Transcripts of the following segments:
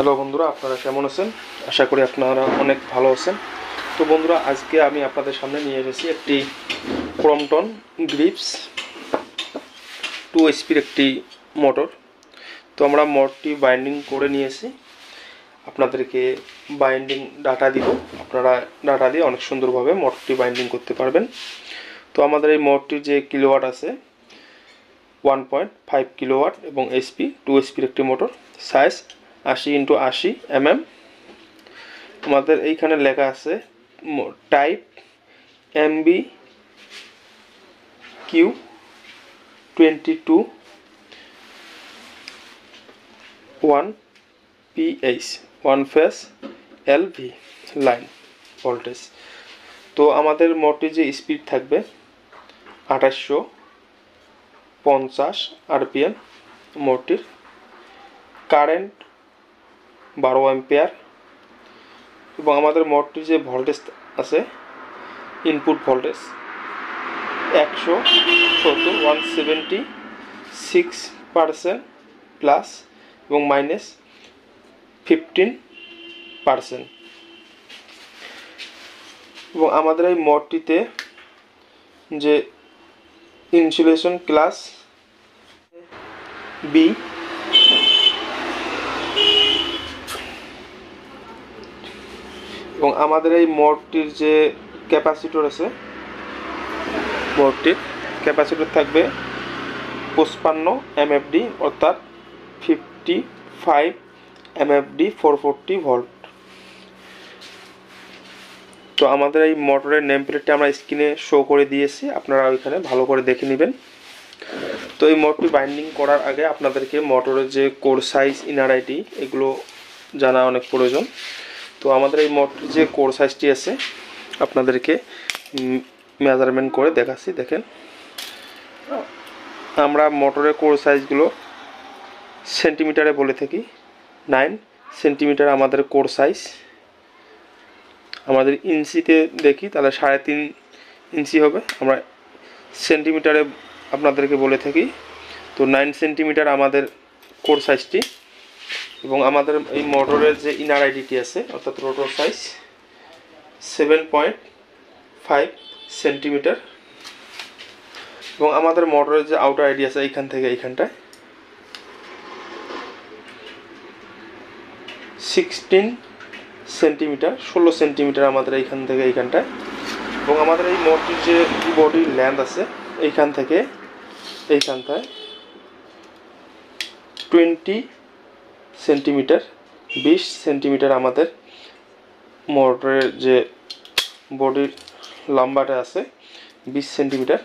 Hello বন্ধুরা, আপনারা কেমন আছেন? আশা করি আপনারা অনেক ভালো আছেন। তো বন্ধুরা, আজকে আমি আপনাদের সামনে নিয়ে এসেছি একটি ক্রমটন গ্রিপস 2 HP একটি মোটর। তো আমরা মোটরটি বাইন্ডিং করে নিয়েছি, আপনাদেরকে বাইন্ডিং ডাটা দিব। আপনারা ডাটা দিয়ে অনেক সুন্দরভাবে মোটরটি বাইন্ডিং করতে পারবেন। তো আমাদের এই মোটরটির যে কিলোওয়াট আছে 1.5 কিলোওয়াট এবং SP 2 HP একটি মোটর, সাইজ 80x80 mm। আমাদের এইখানে লেখা আছে type MBQ22 1PH 1 phase LV line voltage. তো আমাদের মোটরটির যে স্পিড থাকবে 2850 RPM। মোটরটির কারেন্ট 12 অ্যাম্পিয়ার এবং আমাদের মোটরটির যে ভোল্টেজ আছে, ইনপুট ভোল্টেজ 176% প্লাস এবং মাইনাস 15%। এবং আমাদের এই মোটরটিতে যে ইনসুলেশন ক্লাস বি এবং আমাদের এই মোটরটির যে ক্যাপাসিটর আছে, মোটরটির ক্যাপাসিটর থাকবে 55 MFD অর্থাৎ 55 MFD 440 ভোল্ট। তো আমাদের এই মোটরের নেম প্লেটটা আমরা স্ক্রিনে শো করে দিয়েছি, আপনারা ওইখানে ভালো করে দেখে নেবেন। তো এই মোটরটি বাইন্ডিং করার আগে আপনাদেরকে মোটরের যে কোর সাইজ, ইনার আইডি এগুলো জানা অনেক প্রয়োজন। তো আমাদের এই মোটরের যে কোর সাইজটি আছে আপনাদেরকে মেজারমেন্ট করে দেখাচ্ছি, দেখেন। আমরা মোটরের কোর সাইজগুলো সেন্টিমিটারে বলে থাকি। 9 সেন্টিমিটার আমাদের কোর সাইজ। আমাদের ইঞ্চিতে দেখি তাহলে 3.5 ইঞ্চি হবে। আমরা সেন্টিমিটারে আপনাদেরকে বলে থাকি। তো 9 সেন্টিমিটার আমাদের কোর সাইজটি। এবং আমাদের এই মোটরের যে ইনার আইডিটি আছে অর্থাৎ রোটর সাইজ 7.5 সেন্টিমিটার। এবং আমাদের মোটরের যে আউটার আইডি আছে এইখান থেকে এইখানটায় 16 সেন্টিমিটার, 16 সেন্টিমিটার আমাদের এইখান থেকে এইখানটায়। এবং আমাদের এই মোটরটির যে বডির লেন্থ আছে এইখান থেকে এইখানটায় 20 সেন্টিমিটার, 20 সেন্টিমিটার আমাদের মোটরের যে বডির লম্বাটা আছে 20 সেন্টিমিটার।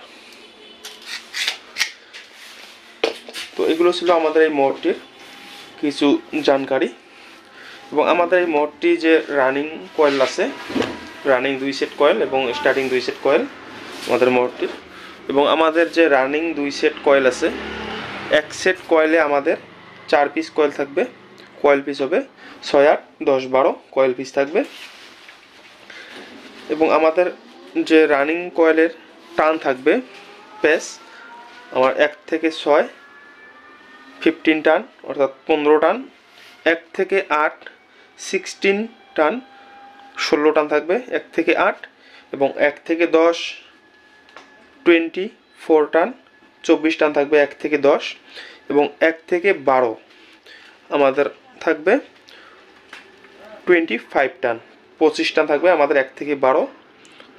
তো এগুলো ছিল আমাদের এই মোটরটির কিছু জানকারি। এবং আমাদের এই মোটরটি যে রানিং কয়েল আছে, রানিং 2 সেট কয়েল এবং স্টার্টিং 2 সেট কয়েল আমাদের মোটরটির। এবং আমাদের যে রানিং 2 সেট কয়েল আছে, এক সেট কয়েলে আমাদের 4 পিস কয়েল থাকবে। কয়েল পিস হবে 6, 8, 10, 12 কয়েল পিস থাকবে। এবং আমাদের যে রানিং কয়েলের টান থাকবে পেস আমার 1 থেকে 6 15 টান অর্থাৎ 15 টান, 1 থেকে 8 16 টান 16 টান থাকবে 1 থেকে 8, এবং 1 থেকে 10 24 টান 24 টান থাকবে 1 থেকে 10, এবং 1 থেকে 12 আমাদের থাকবে 25 টান 25 টান থাকবে আমাদের 1 থেকে 12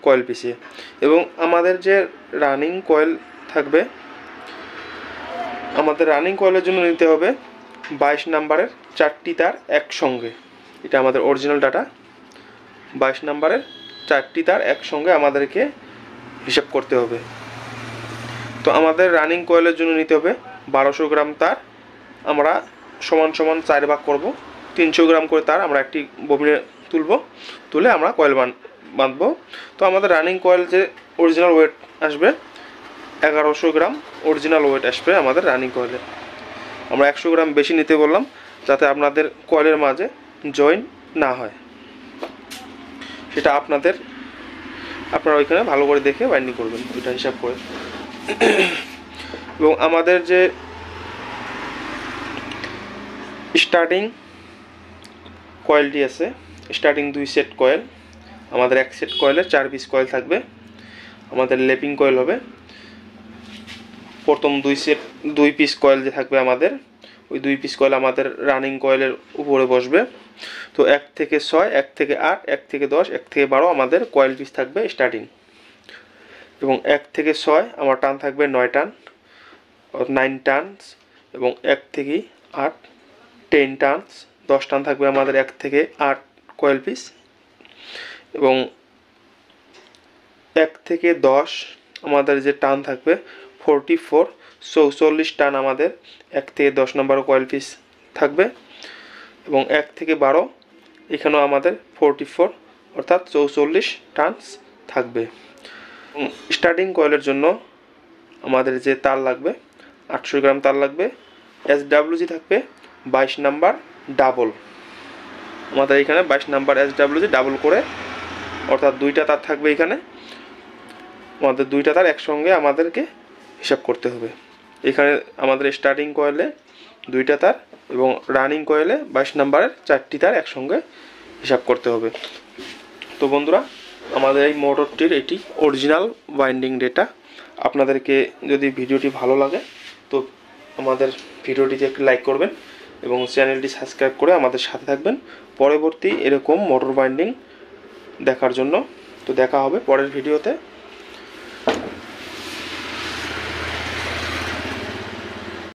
কয়েল পিসে। এবং আমাদের যে রানিং কয়েল থাকবে, আমাদের রানিং কয়েলের জন্য নিতে হবে 22 নাম্বারের 4টি তার একসঙ্গে। এটা আমাদের অরিজিনাল ডাটা। 22 নাম্বারের 4টি তার একসঙ্গে আমাদেরকে হিসাব করতে হবে। তো আমাদের রানিং কয়েলের জন্য নিতে হবে 1200 গ্রাম তার। আমরা সমান সমান 4 ভাগ করব। 300 গ্রাম করে তার আমরা একটি ববিনে তুলে আমরা কয়েল বাঁধবো। তো আমাদের রানিং কয়েল যে অরিজিনাল ওয়েট আসবে 1100 গ্রাম অরিজিনাল ওয়েট আসবে আমাদের রানিং কয়েলে। আমরা 100 গ্রাম বেশি নিতে বললাম যাতে আপনাদের কয়েলের মাঝে জয়েন না হয়, সেটা আপনারা ওইখানে ভালো করে দেখে বাইন্ডিং করবেন ওইটা হিসাব করে। এবং আমাদের যে স্টার্টিং কয়েলটি আছে স্টার্টিং 2 সেট কয়েল, আমাদের এক সেট কয়েলের 4 পিস কয়েল থাকবে। আমাদের লেপিং কয়েল হবে প্রথম 2 পিস কয়েল যে থাকবে আমাদের, ওই 2 পিস কয়েল আমাদের রানিং কয়েলের উপরে বসবে। তো 1 থেকে 6, 1 থেকে 8, 1 থেকে 10, 1 থেকে 12 আমাদের কয়েল পিস থাকবে স্টার্টিং। এবং 1 থেকে 6 আমার টান থাকবে 9 টান, 9 টানস। এবং 1 থেকে 8 10 টানস, 10 টান থাকবে আমাদের 1 থেকে 8 কয়েল পিস। এবং 1 থেকে 10 আমাদের যে টান থাকবে 44 টান আমাদের 1 থেকে 10 নম্বর কয়েল পিস থাকবে। এবং 1 থেকে 12 এখানেও আমাদের 44 অর্থাৎ 44 টানস থাকবে। স্টার্টিং কয়েলের জন্য আমাদের যে তার লাগবে 800 গ্রাম তার লাগবে। SWG থাকবে 22 নাম্বার ডাবল, আমাদের এখানে 22 নাম্বার SWG ডাবল করে, অর্থাৎ 2টা তার থাকবে এখানে। আমাদের 2টা তার একসঙ্গে আমাদেরকে হিসাব করতে হবে। এখানে আমাদের স্টার্টিং কয়েলে 2টা তার এবং রানিং কয়েলে 22 নাম্বারের 4টি তার একসঙ্গে হিসাব করতে হবে। তো বন্ধুরা, আমাদের এই মোটরটির এটি অরিজিনাল ওয়াইন্ডিং ডেটা। আপনাদেরকে যদি ভিডিওটি ভালো লাগে তো আমাদের ভিডিওটিতে একটি লাইক করবেন এবং চ্যানেলটি সাবস্ক্রাইব করে আমাদের সাথে থাকবেন পরবর্তী এরকম মোটর ওয়াইন্ডিং দেখার জন্য। তো দেখা হবে পরের ভিডিওতে।